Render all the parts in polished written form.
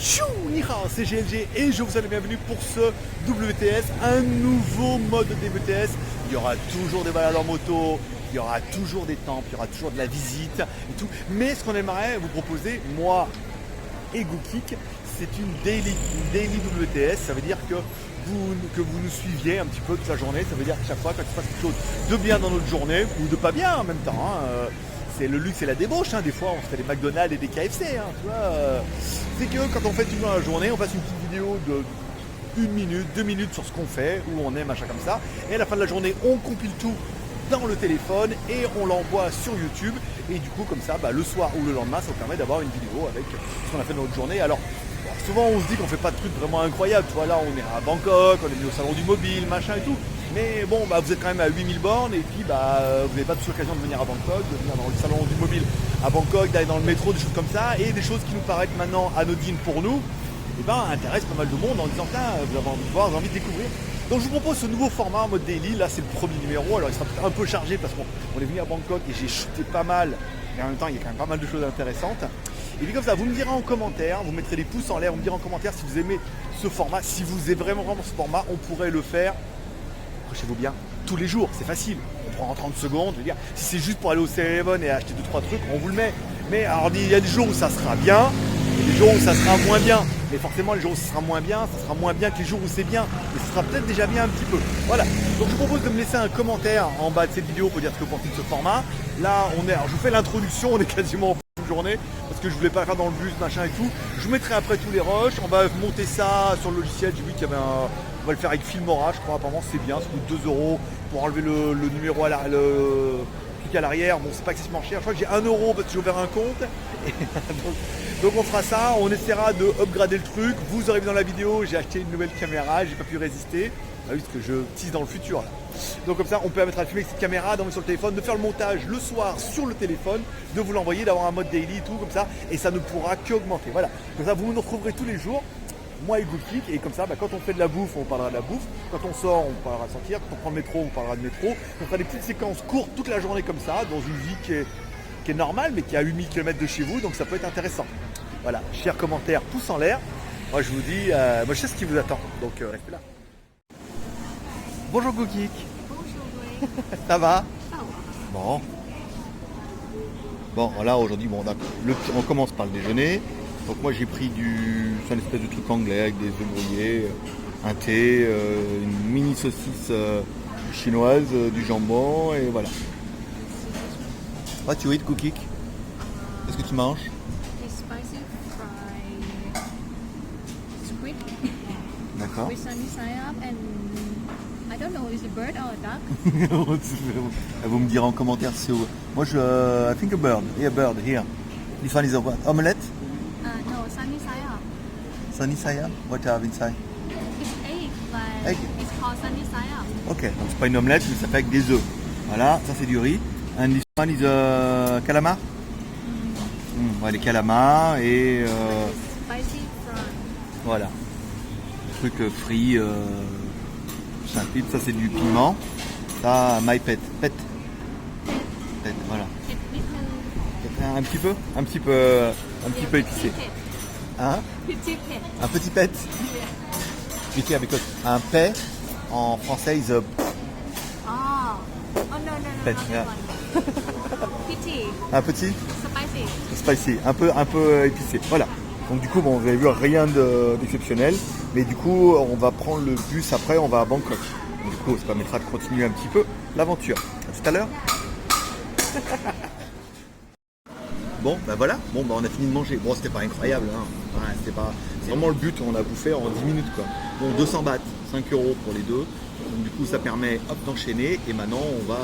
Tchou, ni hao, c'est GLG et je vous souhaite la bienvenue pour ce WTS, un nouveau mode de WTS. Il y aura toujours des balades en moto, il y aura toujours des temples, il y aura toujours de la visite et tout. Mais ce qu'on aimerait vous proposer, moi et Goukik, c'est une daily WTS. Ça veut dire que vous nous suiviez un petit peu toute la journée. Ça veut dire que chaque fois quand il se passe quelque chose de bien dans notre journée, ou de pas bien en même temps, c'est le luxe et la débauche, des fois on se fait des McDonald's et des KFC, tu vois, c'est que quand on fait une dans la journée, on passe une petite vidéo de 1 minute, 2 minutes sur ce qu'on fait, où on est, machin comme ça, et à la fin de la journée, on compile tout dans le téléphone et on l'envoie sur YouTube, et du coup comme ça, le soir ou le lendemain, ça vous permet d'avoir une vidéo avec ce qu'on a fait dans notre journée. Alors, souvent on se dit qu'on fait pas de trucs vraiment incroyables, tu vois, là on est à Bangkok, on est venu au salon du mobile, machin et tout. Mais bon, vous êtes quand même à 8000 bornes et puis vous n'avez pas tous l'occasion de venir à Bangkok, de venir dans le salon du mobile à Bangkok, d'aller dans le métro, des choses comme ça, et des choses qui nous paraissent maintenant anodines pour nous, intéressent pas mal de monde en disant vous avez envie de voir, vous avez envie de découvrir. Donc je vous propose ce nouveau format en mode daily, là c'est le premier numéro, alors il sera peut-être un peu chargé parce qu'on est venu à Bangkok et j'ai shooté pas mal, mais en même temps il y a quand même pas mal de choses intéressantes. Et puis comme ça, vous me direz en commentaire, vous mettrez des pouces en l'air, vous me direz en commentaire si vous aimez ce format, si vous aimez vraiment ce format, on pourrait le faire, accrochez-vous bien, tous les jours, c'est facile. On prend en 30 secondes, je veux dire, si c'est juste pour aller au 7-Eleven et acheter 2-3 trucs, on vous le met. Mais alors il y a des jours où ça sera bien, et des jours où ça sera moins bien. Mais forcément les jours où ça sera moins bien que les jours où c'est bien. Mais ce sera peut-être déjà bien un petit peu. Voilà. Donc je vous propose de me laisser un commentaire en bas de cette vidéo pour dire ce que vous pensez de ce format. Là alors je vous fais l'introduction, on est quasiment en fin de journée, parce que je voulais pas faire dans le bus, machin et tout. Je vous mettrai après tous les rushs, on va monter ça sur le logiciel, j'ai vu qu'il y avait on va le faire avec Filmora, je crois, apparemment c'est bien, ça coûte 2 € pour enlever le numéro à le truc à l'arrière. Bon, c'est pas excessivement cher, je crois que j'ai 1 € parce que j'ai ouvert un compte. Et donc on fera ça, on essaiera de upgrader le truc. Vous aurez vu dans la vidéo, j'ai acheté une nouvelle caméra, j'ai pas pu résister. Oui, parce que je tease dans le futur là. Donc comme ça, on permettra de filmer avec cette caméra, d'envoyer sur le téléphone, de faire le montage le soir sur le téléphone, de vous l'envoyer, d'avoir un mode daily et tout comme ça, et ça ne pourra qu'augmenter. Voilà. Comme ça, vous nous retrouverez tous les jours, moi et Goukik, et comme ça, quand on fait de la bouffe, on parlera de la bouffe. Quand on sort, on parlera de sortir. Quand on prend le métro, on parlera de métro. On fera des petites séquences courtes toute la journée comme ça, dans une vie qui est normale, mais qui est à 8000 km de chez vous, donc ça peut être intéressant. Voilà, chers commentaires, pouce en l'air. Moi je vous dis, moi je sais ce qui vous attend, donc restez là. Bonjour Goukik. Bonjour. Ça va? Ça va. Bon. Bon, là aujourd'hui, on commence par le déjeuner. Donc moi j'ai pris c'est une espèce de truc anglais avec des œufs brouillés, un thé, une mini saucisse chinoise, du jambon et voilà. What you eat, Goukik? Qu'est-ce que tu manges? It's spicy fried squid D'accord. with sunny side up and I don't know, is it a bird or a duck? Vous me direz en commentaire si vous... Moi I think a bird. Yeah, bird here. This one is a what? Omelette? No, sunny side up. Sunny side up? What you have inside? It's egg, but Egg. it's called sunny side up. Ok, donc c'est pas une omelette, mais ça fait avec des œufs. Voilà, ça c'est du riz. And this one is calamar? Ouais, les calamars et Spicy prawn. voilà. Truc frit, simple. Ça c'est du piment. Ça, my pet. Pet, voilà. It little Un petit peu épicé. pet. Hein? Petit pet. Un petit pet. Yeah. Expliquez avec un pet en français is a Oh. Oh no, Pet, not yeah. that one. Petit. un petit Spicy. spicy, un peu épicé. Voilà. Donc du coup, vous avez vu rien d'exceptionnel, mais du coup, on va prendre le bus après, on va à Bangkok. Donc, du coup, ça permettra de continuer un petit peu l'aventure. À tout à l'heure. Bon, voilà. Bon, on a fini de manger. Bon, c'était pas incroyable, Ouais, c'est vraiment le but. On a bouffé en 10 minutes, quoi. Bon, 200 bahts, 5 € pour les deux. Donc du coup, ça permet d'enchaîner. Et maintenant, on va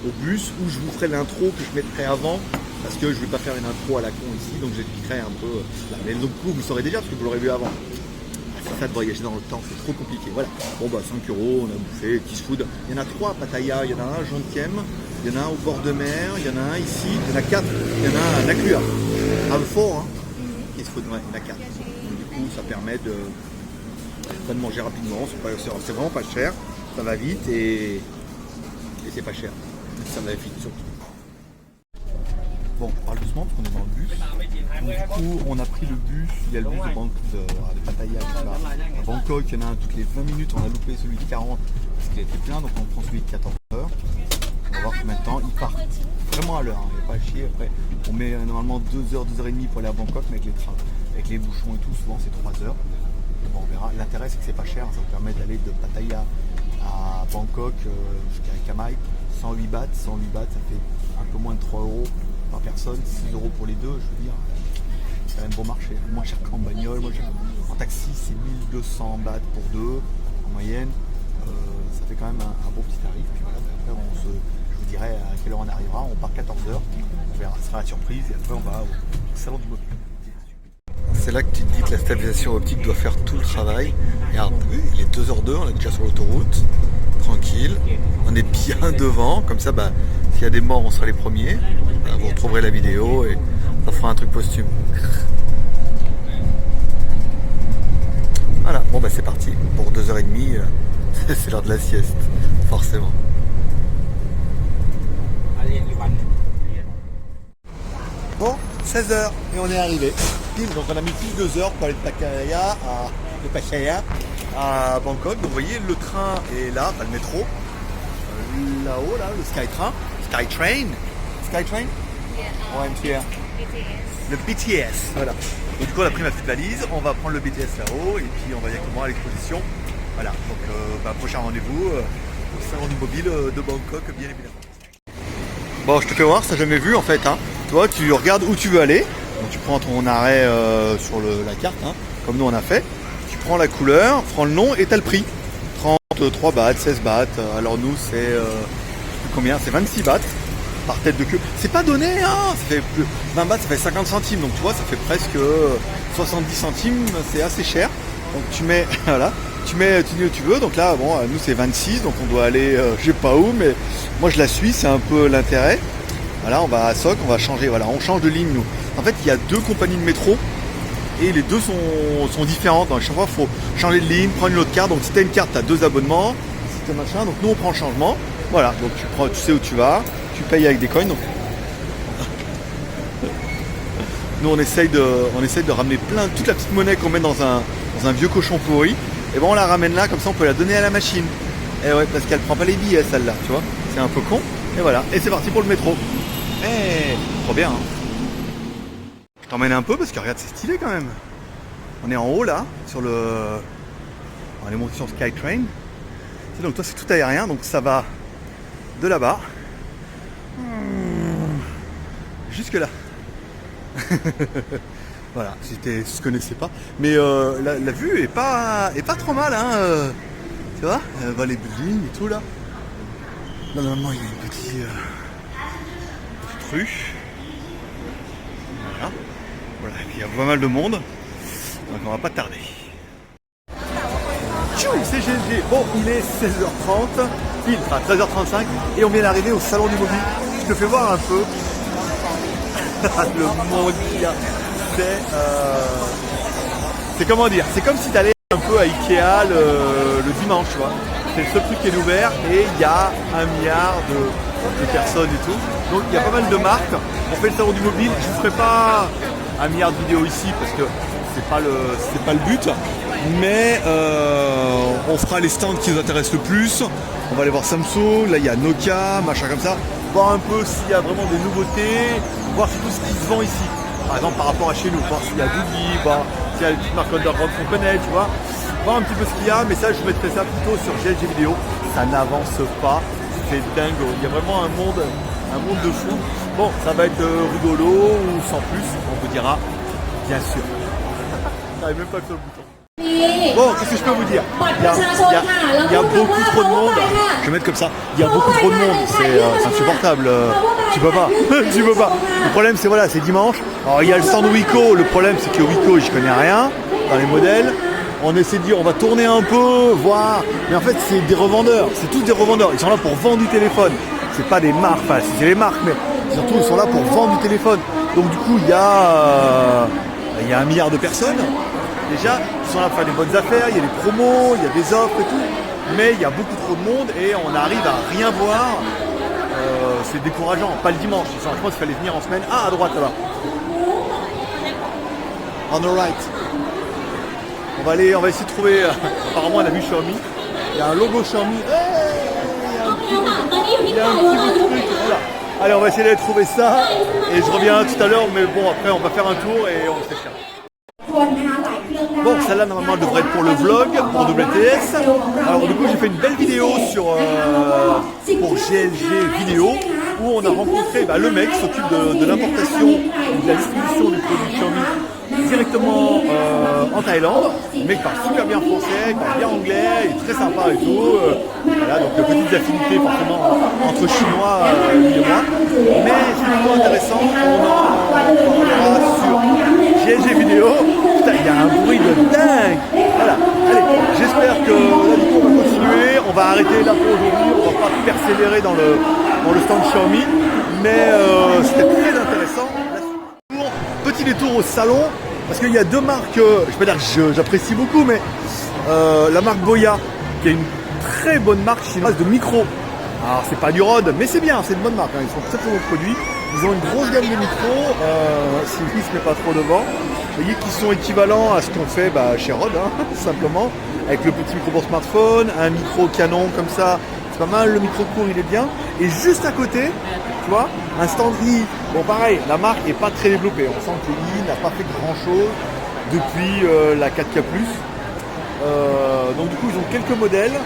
au bus où je vous ferai l'intro que je mettrai avant. Parce que je ne vais pas faire une intro à la con ici, donc j'expliquerai un peu. Là. Mais donc, du coup, vous saurez déjà parce que vous l'aurez vu avant. C'est ça de voyager dans le temps, c'est trop compliqué. Voilà. Bon, 5 €, on a bouffé, Kiss Food. Il y en a 3 à Pattaya, il y en a un à Jomtien, il y en a un au bord de mer, il y en a un ici, il y en a 4, il y en a un à Nakua. À fort, Kiss Food, ouais, il y en a 4. Donc, du coup, ça permet de manger rapidement, c'est vraiment pas cher, ça va vite et c'est pas cher. Ça va vite surtout. Bon, on parle doucement parce qu'on est dans le bus. Donc, du coup, on a pris le bus. Il y a le bus de Pattaya qui va à Bangkok. Il y en a un toutes les 20 minutes. On a loupé celui de 40 parce qu'il était plein. Donc on prend celui de 14 heures. On va voir combien de temps il part. Vraiment à l'heure, hein. Il n'y a pas à chier. Après, on met normalement 2 heures, 2 heures et demie pour aller à Bangkok, mais avec les trains, avec les bouchons et tout, souvent c'est 3 heures. Bon, on verra. L'intérêt c'est que c'est pas cher. Ça vous permet d'aller de Pattaya à Bangkok jusqu'à Kamai. 108 bahts. 108 bahts, ça fait un peu moins de 3 euros par personne, 6 euros pour les deux, je veux dire. C'est quand même bon marché. Moins cher qu'en bagnole. En taxi, c'est 1200 bahts pour deux en moyenne. Ça fait quand même un bon petit tarif. Puis voilà, après, je vous dirai à quelle heure on arrivera. On part 14h. On verra, ce sera la surprise. Et après, on va au salon du mobile. C'est là que tu te dis que la stabilisation optique doit faire tout le travail. Regarde, il est 2h02, on est déjà sur l'autoroute. Tranquille. On est bien devant. Comme ça, bah, s'il y a des morts, on sera les premiers. Vous retrouverez la vidéo et ça fera un truc posthume. Voilà, bon bah c'est parti. Pour 2h30, c'est l'heure de la sieste, forcément. Bon, 16h et on est arrivé. Pile, donc on a mis plus de 2 heures pour aller de Pattaya à Bangkok. Donc vous voyez, le train est là, enfin le métro. Là-haut, là, le Skytrain. Skytrain Yeah, MTR. BTS. Le BTS, voilà. Donc du coup on a pris ma petite valise, on va prendre le BTS là-haut et puis on va directement à l'exposition. Voilà, donc prochain rendez-vous au salon du mobile de Bangkok, bien évidemment. Bon, je te fais voir, ça jamais vu en fait. Hein. Toi, tu regardes où tu veux aller. Donc tu prends ton arrêt sur la carte, hein, comme nous on a fait. Tu prends la couleur, prends le nom et tu as le prix. 33 bahts, 16 bahts. Alors nous c'est combien? C'est 26 bahts. Par tête de queue. C'est pas donné, hein. Ça fait 20 bahts, ça fait 50 centimes. Donc tu vois, ça fait presque 70 centimes. C'est assez cher. Donc tu mets, voilà, tu dis où tu veux. Donc là, bon, nous c'est 26. Donc on doit aller, je sais pas où, mais moi je la suis. C'est un peu l'intérêt. Voilà, on va à Sok, on va changer. Voilà, on change de ligne nous. En fait, il y a 2 compagnies de métro. Et les deux sont différentes. Donc chaque fois, il faut changer de ligne, prendre une autre carte. Donc si tu as une carte, tu as 2 abonnements. Si tu as machin, donc nous on prend le changement. Voilà, donc tu sais où tu vas. Tu payes avec des coins. Donc nous on essaye de ramener toute la petite monnaie qu'on met dans un vieux cochon pourri. Et bon on la ramène là, comme ça on peut la donner à la machine. Et ouais, parce qu'elle prend pas les billets celle-là, tu vois. C'est un peu con. Et voilà. Et c'est parti pour le métro. Trop bien. Hein. Je t'emmène un peu parce que regarde, c'est stylé quand même. On est en haut là, on est monté sur Skytrain. Donc toi c'est tout aérien, donc ça va de là-bas jusque là. Voilà, si tu connaissais pas. Mais la vue est pas trop mal, hein. Tu vois, les buildings et tout là. Là normalement il y a une petite rue. Voilà, et puis il y a pas mal de monde. Donc on va pas tarder. C'est GLG. Bon, il est 16h30, pile, enfin 13h35, et on vient d'arriver au salon du mobile. Je te fais voir un peu le monde qu'il y a. C'est comment dire, c'est comme si tu allais un peu à Ikea le dimanche, tu vois. C'est le seul truc qui est ouvert et il y a 1 milliard de personnes et tout. Donc il y a pas mal de marques. On fait le salon du mobile. Je ne ferai pas 1 milliard de vidéos ici parce que c'est pas le but. Mais on fera les stands qui nous intéressent le plus. On va aller voir Samsung, là il y a Nokia, machin comme ça. Voir un peu s'il y a vraiment des nouveautés, voir surtout ce qui se vend ici. Par exemple par rapport à chez nous, voir s'il y a Doogee, voir s'il y a les petites marques underground qu'on connaît, tu vois. Voir un petit peu ce qu'il y a, mais ça je mettrai ça plutôt sur GLG vidéo. Ça n'avance pas, c'est dingo. Il y a vraiment un monde de fou. Bon, ça va être rigolo ou sans plus, on vous dira bien sûr. J'arrive même pas sur le bouton. Bon, qu'est-ce que je peux vous dire? Il y a beaucoup trop de monde. Je vais mettre comme ça. Il y a beaucoup trop de monde. C'est insupportable. Tu peux pas. Tu peux pas. Le problème, c'est voilà, c'est dimanche. Alors, il y a le stand Wiko. Le problème, c'est que Wiko, j'y connais rien dans les modèles. On essaie de dire, on va tourner un peu, voir. Mais en fait, c'est des revendeurs. C'est tous des revendeurs. Ils sont là pour vendre du téléphone. C'est pas des marques. Enfin, c'est des marques, mais surtout, ils sont là pour vendre du téléphone. Donc, du coup, il y a 1 milliard de personnes. Déjà, ils sont là pour faire des bonnes affaires, il y a des promos, il y a des offres et tout, mais il y a beaucoup trop de monde et on arrive à rien voir c'est décourageant, pas le dimanche. Je pense qu'il fallait venir en semaine. Ah, à droite là-bas. On the right. On va essayer de trouver. Apparemment, on a vu Xiaomi. Il y a un logo Xiaomi. Il y a un petit bout de truc. Voilà. Allez, on va essayer de trouver ça. Et je reviens tout à l'heure. Mais bon, après, on va faire un tour et on se fait faire. Bon, celle-là, normalement, elle devrait être pour le vlog, pour WTS. Alors, du coup, j'ai fait une belle vidéo pour GLG Vidéo, où on a rencontré le mec qui s'occupe de l'importation et de la distribution du produit Xiaomi directement en Thaïlande. Le mec parle super bien français, il parle bien anglais, il est très sympa et tout. Voilà, donc petites affinités forcément entre Chinois, lui et moi. Mais c'est plutôt intéressant, on en parlera sur GLG Vidéo. Putain, il y a un bruit de dingue. Voilà, allez, j'espère que là du coup on va continuer. On va arrêter là pour aujourd'hui, on va pas persévérer dans le stand Xiaomi. Mais c'était très intéressant. Petit détour au salon, parce qu'il y a deux marques, je vais pas dire que j'apprécie beaucoup, mais la marque Boya, qui est une très bonne marque chinoise de micros. Alors c'est pas du Rode, mais c'est bien, c'est une bonne marque, hein. Ils sont très très bons produits. Ils ont une grosse gamme de micros, si lui se met pas trop devant. Vous voyez qu'ils sont équivalents à ce qu'on fait chez Rode, hein, simplement, avec le petit micro pour smartphone, un micro canon comme ça, c'est pas mal, le micro court il est bien. Et juste à côté, tu vois, un stand I. Bon pareil, la marque n'est pas très développée, on sent que I n'a pas fait grand chose depuis la 4K+. Donc du coup ils ont quelques modèles.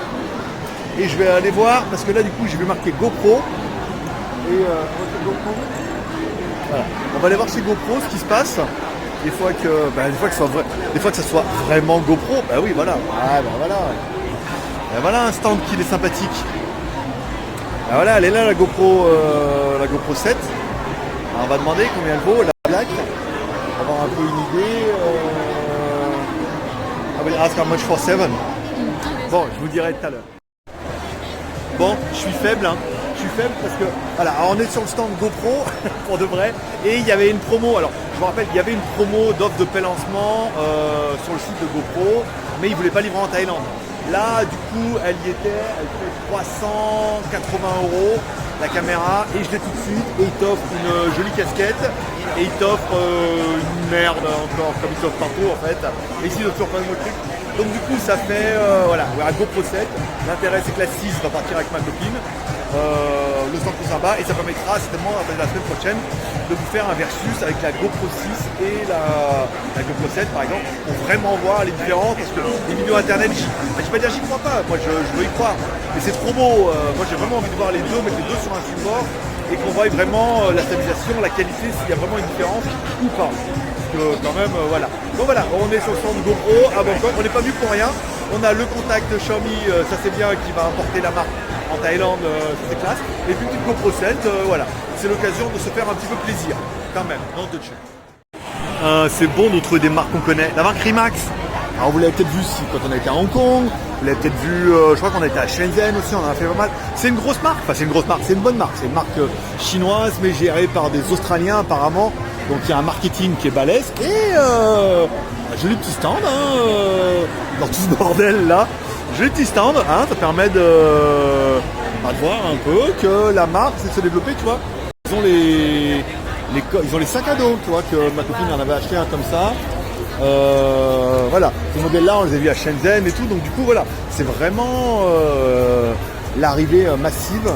Et je vais aller voir, parce que là du coup j'ai vu marquer GoPro. Et GoPro. Voilà. On va aller voir chez GoPro ce qui se passe. Des fois que ça soit vraiment GoPro, bah oui voilà. Ah, bah voilà. Ben voilà un stand qui est sympathique. Ben voilà, elle est là la GoPro 7. Alors, on va demander combien elle vaut, la black. On va avoir un peu une idée. I will ask how much for 7. Bon, je vous dirai tout à l'heure. Bon, je suis faible, hein. Je suis faible parce que, voilà, alors on est sur le stand GoPro, pour de vrai, et il y avait une promo, alors je me rappelle, il y avait une promo d'offre de pré-lancement sur le site de GoPro, mais ils ne voulaient pas livrer en Thaïlande. Là, du coup, elle y était, elle fait 380 € la caméra, et je l'ai tout de suite, et il t'offre une jolie casquette, et il t'offre une merde encore, comme il t'offre partout en fait, et ici il t'offre pas le truc. Donc du coup ça fait, voilà, un GoPro 7, l'intérêt c'est que la 6 va partir avec ma copine, le stand plus sympa, et ça permettra certainement la semaine prochaine de vous faire un versus avec la GoPro 6 et la GoPro 7 par exemple, pour vraiment voir les différences, parce que les vidéos internet, je vais pas dire j'y crois pas, moi je veux y croire, mais c'est trop beau, moi j'ai vraiment envie de voir les deux, mettre les deux sur un support, et qu'on voit vraiment la stabilisation, la qualité, s'il y a vraiment une différence ou pas. Quand même, voilà. Donc voilà, on est sur le stand GoPro à Bangkok, on n'est pas venu pour rien. On a le contact Xiaomi, ça c'est bien, qui va importer la marque en Thaïlande, c'est classe. Et puis une petite GoPro 7, voilà. C'est l'occasion de se faire un petit peu plaisir, quand même, dans de c'est bon de trouver des marques qu'on connaît. La marque Rimax, alors vous l'avez peut-être vu quand on a été à Hong Kong, vous l'avez peut-être vu, je crois qu'on a été à Shenzhen aussi, on en a fait pas mal. C'est une grosse marque, enfin c'est une grosse marque, c'est une bonne marque. C'est une marque chinoise, mais gérée par des Australiens apparemment. Donc il y a un marketing qui est balèze et un joli petit stand dans tout ce bordel là. Joli petit stand, ça permet de voir un peu que la marque essaie de se développer, tu vois. Ils ont les sacs à dos, tu vois, que ma copine en avait acheté un comme ça. Voilà, ce modèle là on les a vus à Shenzhen et tout, donc du coup voilà, c'est vraiment l'arrivée massive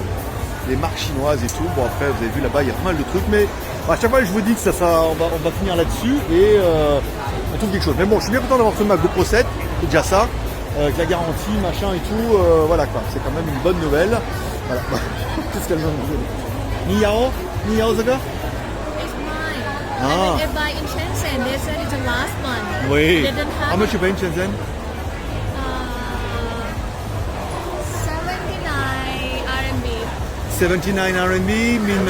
des marques chinoises et tout. Bon après vous avez vu là-bas il y a pas mal de trucs, mais à chaque fois je vous dis que on va finir là-dessus et on trouve quelque chose. Mais bon, je suis bien content d'avoir fait ma GoPro 7, c'est déjà ça, avec la garantie, machin et tout, voilà quoi, c'est quand même une bonne nouvelle. Voilà. Qu'est-ce qu'elle vient de dire? Ni Yao Zaga? It's mine. Ah. I buy in Shenzhen. They said it's the last one. Oui. They didn't have How much you pay in Shenzhen? 79 RMB. 79 RMB mean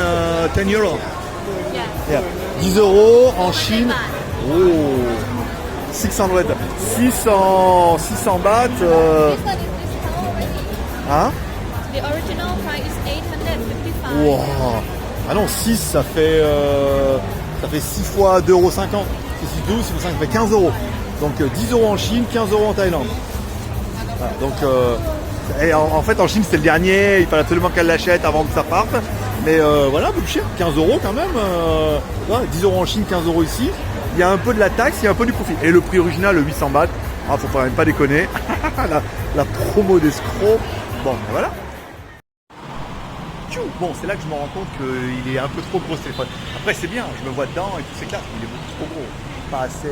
10 euros. Yeah. Yeah. 10 € en Chine. 100 baht. Oh, 600 bahts. This one is discount already. Hein? The original price is 855. Wow. Ah non, 6 ça fait 6 fois 2,50 €. C'est 12, 6 fois 5, ça fait 15 €. Donc 10 € en Chine, 15 € en Thaïlande. Voilà, donc Et en fait, en Chine, c'est le dernier. Il fallait absolument qu'elle l'achète avant que ça parte. Mais voilà, peu cher, 15 € quand même. Ouais, 10 € en Chine, 15 € ici. Il y a un peu de la taxe, il y a un peu du profit. Et le prix original, le 800 bahts. Ah, faut quand même pas déconner. la promo d'escroc. Bon, ben voilà. Bon, c'est là que je me rends compte qu'il est un peu trop gros ce téléphone. Après, c'est bien, je me vois dedans et tout, c'est clair. Il est beaucoup trop gros. Pas assez.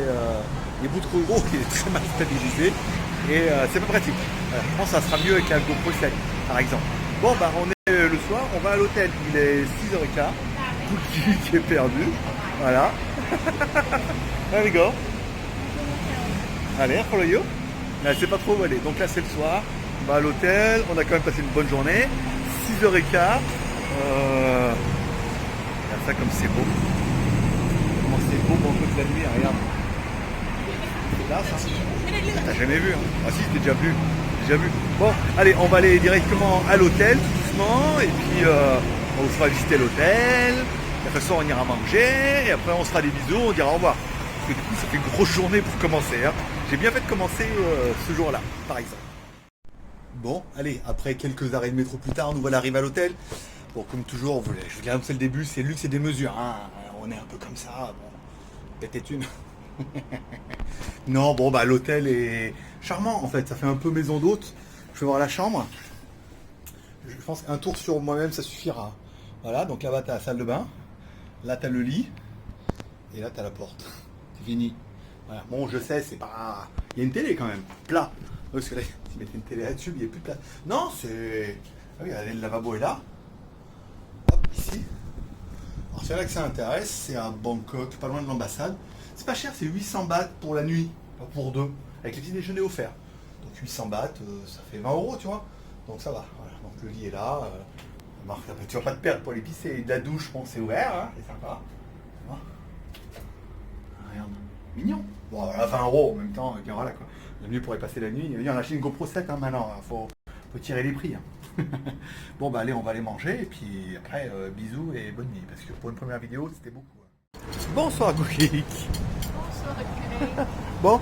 Il est beaucoup trop gros, il est très mal stabilisé. Et c'est pas pratique. Voilà, je pense que ça sera mieux avec la GoPro 7, par exemple. Bon, bah, on est le soir, on va à l'hôtel. Il est 6h15. Tout le qui est perdu. Voilà. There we go. Allez, follow you. Mais elle sait pas trop où aller. Donc là, c'est le soir. On va à l'hôtel. On a quand même passé une bonne journée. 6h15. Regarde ça comme c'est beau. Comment c'est beau pour toute la nuit, regarde. Là, ça. T'as jamais vu, hein? Ah si, t'es déjà vu. Bon, allez, on va aller directement à l'hôtel, tout doucement. Et puis, on vous fera visiter l'hôtel. De toute façon, on ira manger. Et après, on se fera des bisous. On dira au revoir. Parce que du coup, ça fait une grosse journée pour commencer. Hein. J'ai bien fait de commencer ce jour-là, par exemple. Bon, allez, après quelques arrêts de métro plus tard, nous voilà arrivés à l'hôtel. Bon, comme toujours, je vous l'ai annoncé le début, c'est le luxe et des mesures. Hein. On est un peu comme ça. Bon, peut-être une. Non, bon, bah l'hôtel est charmant en fait. Ça fait un peu maison d'hôte. Je vais voir la chambre. Je pense qu'un tour sur moi-même, ça suffira. Voilà, donc là-bas, tu as la salle de bain. Là, tu as le lit. Et là, tu as la porte. C'est fini. Voilà. Bon, je sais, c'est pas. Il y a une télé quand même. Plat. Parce que là, si mettais une télé là-dessus, il n'y a plus de place. Non, c'est. Ah oui, regardez, le lavabo est là. Hop, ici. Alors, c'est là que ça intéresse. C'est à Bangkok, pas loin de l'ambassade. C'est pas cher, c'est 800 bahts pour la nuit. Pas pour deux. Avec les petits déjeuners offerts. Donc 800 bahts, ça fait 20 €, tu vois. Donc ça va. Voilà. Donc le lit est là. Marc, tu vas pas te perdre pour les pisser. De la douche, je pense, c'est ouvert. Hein, c'est sympa. Ah, regarde. Mignon. Bon, voilà, 20 € en même temps. Et voilà quoi. La nuit pourrait passer la nuit. Il y en a acheté une GoPro 7 hein, maintenant. Faut tirer les prix. Hein. Bon, bah allez, on va aller manger. Et puis après, bisous et bonne nuit. Parce que pour une première vidéo, c'était beaucoup. Bonsoir, Cookie. Bonsoir, Greg. Bon,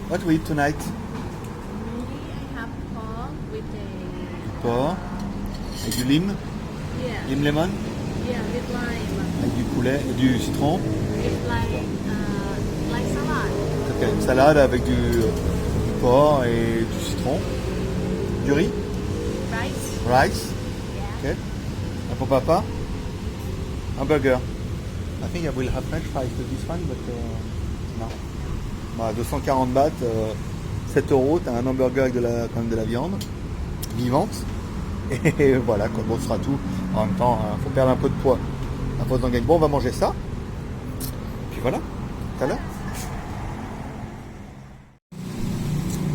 what we eat tonight? Maybe I have pork with a Porc, avec du lime, yeah, lime lemon, yeah, with lime, avec du poulet, du citron. with like salad. Ok, une salade avec du porc et du citron. Du riz, Rice. rice, Yeah. ok. Un pour papa. Un burger. I think I will have French fries to this one, but no. Bah, 240 bahts, 7 €, t'as un hamburger avec quand même de la viande vivante. Et voilà, quoi, bon, ce sera tout. En même temps, faut perdre un peu de poids. À force d'en gagner. Bon, on va manger ça. Puis voilà, tout à l'heure.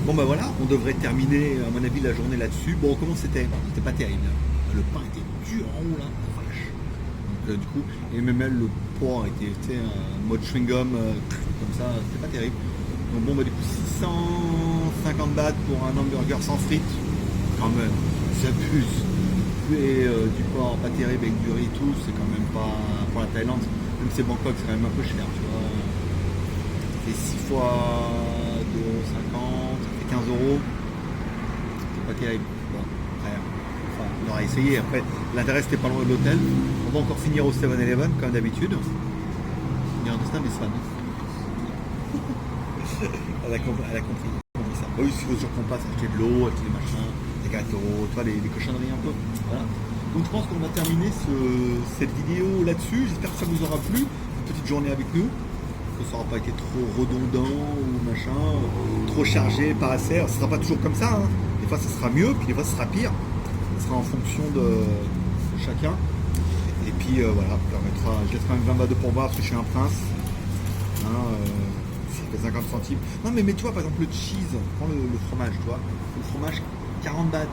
Bon bah voilà, on devrait terminer à mon avis la journée là-dessus. Bon, comment c'était? C'était pas terrible. Le pain était dur en haut là, la vache. Donc du coup, et même le porc était en mode chewing-gum, comme ça, c'était pas terrible. Donc bon bah du coup 650 bahts pour un hamburger sans frites, quand même, j'abuse. Et du porc pas terrible avec du riz et tout, c'est quand même pas pour la Thaïlande, même si c'est Bangkok, c'est quand même un peu cher, tu vois. C'est 6 fois 2,50, ça fait 15 €. C'est pas terrible. Bon, après, enfin, on aura essayé. Après, l'intérêt c'était pas loin de l'hôtel. On va encore finir au 7-Eleven, comme d'habitude. You understand this one? Elle a compris. On dit ça. Oui, il faut toujours qu'on passe acheter de l'eau, acheter des machins, des gâteaux, tu vois, des cochonneries un peu. Voilà. Donc je pense qu'on va terminer cette vidéo là-dessus. J'espère que ça vous aura plu. Une petite journée avec nous. Que ça n'aura pas été trop redondant ou machin, trop chargé, pas assez. Alors, ça sera pas toujours comme ça. Hein. Des fois, ça sera mieux, puis des fois, ça sera pire. Ça sera en fonction de chacun. Et puis voilà, je laisse quand même 20 bahts de pourboire parce que je suis un prince. Hein, ça fait 50 centimes. Non, mais tu vois, par exemple, le cheese, prends le fromage, tu vois. Le fromage, 40 bahts.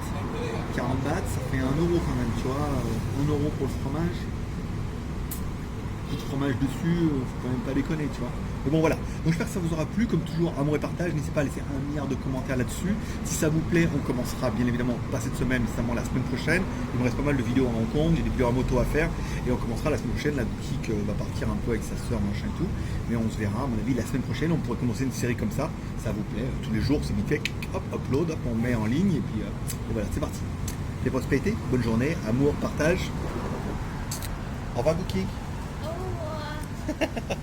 40 bahts, ça fait 1 € quand même, tu vois. 1 € pour le fromage. De fromage dessus, faut quand même pas déconner, tu vois. Mais bon voilà, donc j'espère que ça vous aura plu, comme toujours, amour et partage, n'hésitez pas à laisser 1 milliard de commentaires là-dessus. Si ça vous plaît, on commencera bien évidemment pas cette semaine, mais seulement la semaine prochaine. Il me reste pas mal de vidéos en Hong Kong, j'ai des vidéos à moto à faire, et on commencera la semaine prochaine, la boutique va partir un peu avec sa soeur, machin et tout, mais on se verra, à mon avis, la semaine prochaine, on pourrait commencer une série comme ça vous plaît, tous les jours, c'est vite fait, hop, upload, hop, on met en ligne, et puis et voilà, c'est parti. Les prospérités, bonne journée, amour, partage. Au revoir, Booking. Au revoir.